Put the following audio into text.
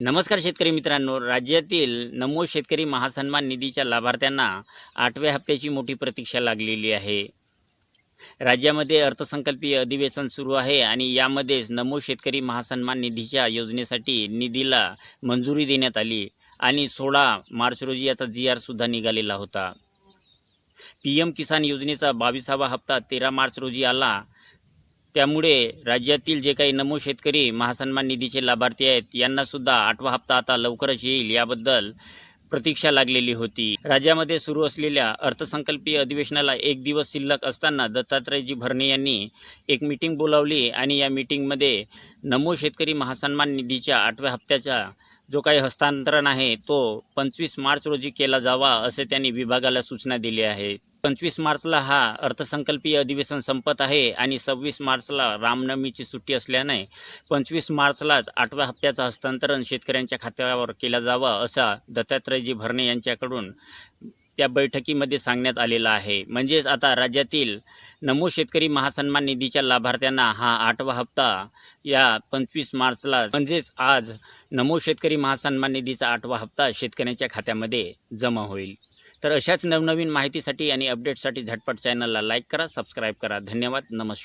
नमस्कार शेतकरी मित्रांनो, राज्यातील नमो शेतकरी महासन्मान निधीच्या लाभार्थ्यांना 8व्या हप्त्याची मोठी प्रतीक्षा लागलेली आहे. राज्यामध्ये अर्थसंकल्पीय अधिवेशन सुरू आहे आणि यामध्येच नमो शेतकरी महासन्मान निधीच्या योजनेसाठी निधीला मंजुरी देण्यात आली आणि 16 मार्च रोजी याचा जी-आर सुद्धा निघालेला होता. PM किसान योजनेचा 22वा हप्ता 13 मार्च रोजी आला. त्यामुळे राज्यातील जे काही नमो शेतकरी महासन्मान निधीचे लाभार्थी आहेत यांनासुद्धा 8वा हप्ता आता लवकरच येईल याबद्दल प्रतीक्षा लागलेली होती. राज्यामध्ये सुरू असलेल्या अर्थसंकल्पीय अधिवेशनाला एक दिवस शिल्लक असताना दत्तात्रयजी भरणे यांनी एक मीटिंग बोलावली आणि या मीटिंगमध्ये नमो शेतकरी महासन्मान निधीच्या 8व्या हप्त्याचा जो काही हस्तांतरण आहे तो 25 मार्च रोजी केला जावा असे त्यांनी विभागाला सूचना दिली आहे. 25 मार्चला हा अर्थसंकल्पीय अधिवेशन संपत आहे आणि 26 मार्चला रामनवमीची सुट्टी असल्याने 25 मार्चलाच 8व्या हप्त्याचं हस्तांतरण शेतकऱ्यांच्या खात्यावर केला जावा असा दत्तात्रयजी भरणे यांच्याकडून त्या बैठकीमध्ये सांगण्यात आलेलं आहे. म्हणजेच आता राज्यातील नमो शेतकरी महासन्मान निधीच्या लाभार्थ्यांना हा 8वा हप्ता या 25 मार्चला म्हणजेच आज नमो शेतकरी महासन्मान निधीचा 8वा हप्ता शेतकऱ्यांच्या खात्यामध्ये जमा होईल. तर अशाच नवनवीन माहितीसाठी आणि अपडेट्ससाठी झटपट चॅनलला लाईक करा, सबस्क्राईब करा. धन्यवाद. नमस्कार.